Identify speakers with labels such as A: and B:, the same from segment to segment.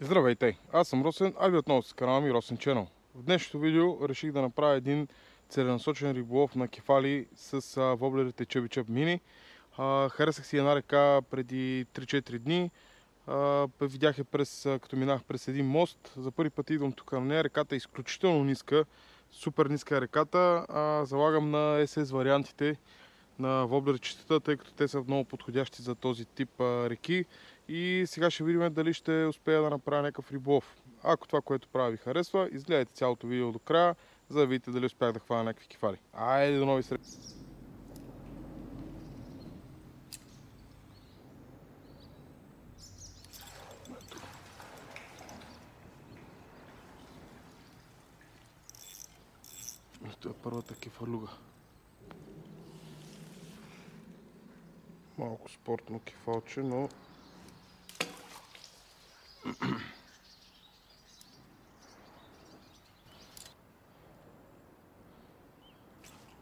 A: Здравейте, аз съм Росен, а ви отново с канала ми Росен Channel. В днешното видео реших да направя един целенасочен риболов на кефали с воблерите Chubby Chub Mini. Харесах си една река преди 3-4 дни. Видях я като минах през един мост. За първи път идвам тук на нея. Реката е изключително ниска, супер ниска е реката. Залагам на SS вариантите на воблерчетата, тъй като те са много подходящи за този тип реки. И сега ще видим дали ще успея да направя някакъв риболов. Ако това, което правя, ви харесва, изгледайте цялото видео до края, за да видите дали успях да хвана някакви кефали. Айде, до нови срещи! Ето е първата кефалуга. Малко спортно кефалче, но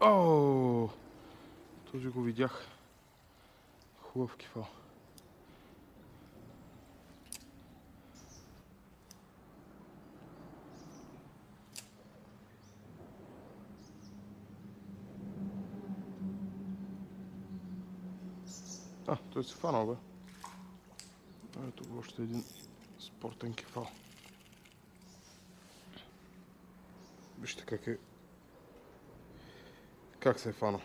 A: Ооо! Този го видях. Хубав кефал. Той се фанал, бе. Ето го още един спортен кефал. Вижте как се е фанал.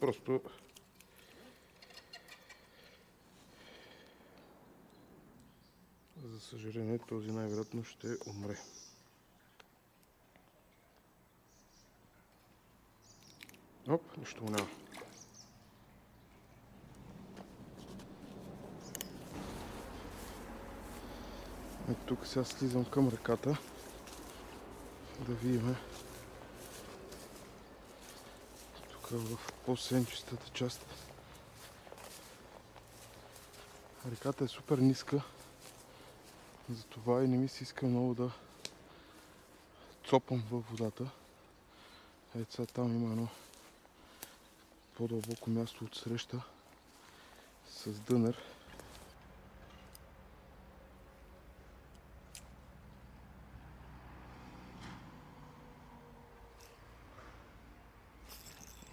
A: Просто за съжаление този най-вероятно ще умре. Оп, нищо му няма. Ето тук сега слизам към реката да видим тук в по-сенчестата част. Реката е супер ниска, затова и не ми се иска много да цопам във водата. Ето сега там има едно по-дълбоко място от среща с дънер.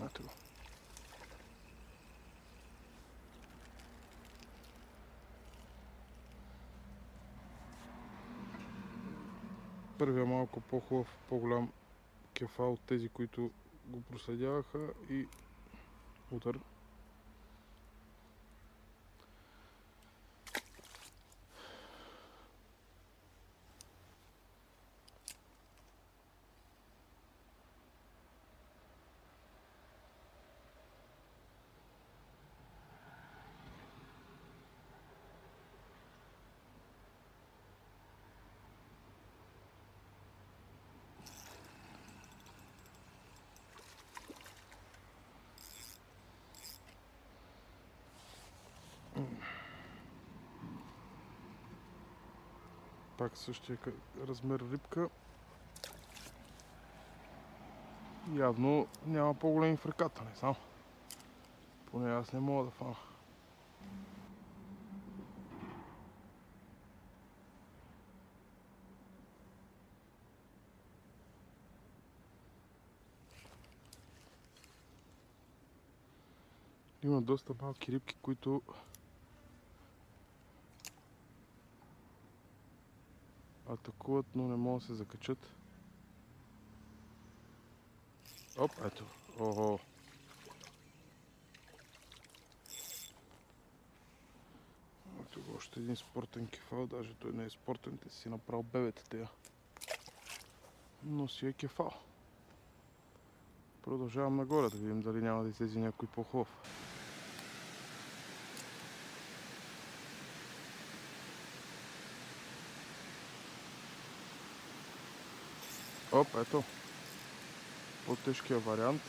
A: Ето го. Първия малко по-хубав, по-голям кефал от тези, които го проследяваха, и удар. Пак същия размер рибка. Явно няма по-големи в реката, не знам. Поне аз не мога да фана. Има доста малки рибки, които атакуват, но не могат да се закачат. Оп, ето. Охо. Ето го още един спортен кефал. Даже той не е спортен, те си направил бебета тея. Но си е кефал. Продължавам нагоре да видим дали няма да излезе някой по-хубав. Оп, ето. По-тежкия вариант.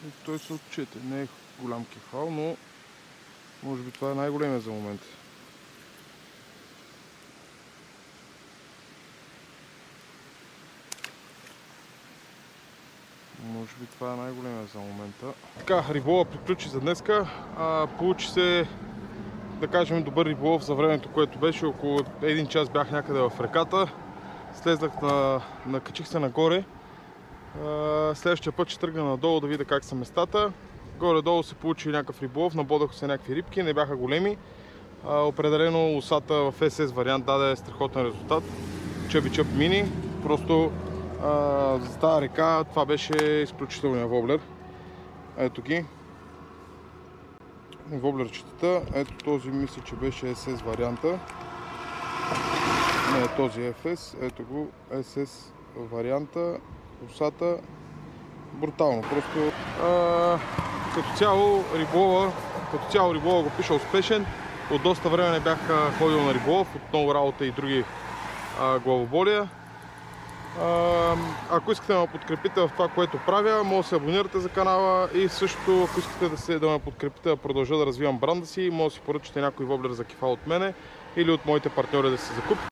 A: И той се отчете. Не е голям кефал, но може би това е най-големия за момента. Може би това е най-големия за момента. Така, риболова приключи за днеска. Получи се да кажем, добър риболов за времето, което беше. Около 1 час бях някъде в реката. Слезнах накачих се нагоре. Следващия път ще тръгна надолу да видя как са местата. Горе-долу се получи някакъв риболов, набодаха се някакви рибки, не бяха големи. Определено усата в SS вариант даде страхотен резултат. Чъби Чъп мини. Просто за тази река това беше изключителният воблер. Ето ги. Воблерчетата. Ето този мисля, че беше SS варианта. Не, този FS. Ето го. SS варианта. Усата. Брутално. Просто като цяло риболова го пиша успешен. От доста време не бях ходил на риболов, от много работа и други главоболия. Ако искате да ме подкрепите в това, което правя, може да се абонирате за канала и също, ако искате да ме подкрепите да продължа да развивам бранда си, може да си поръчате някой воблер за кефал от мене или от моите партньори да се закупите.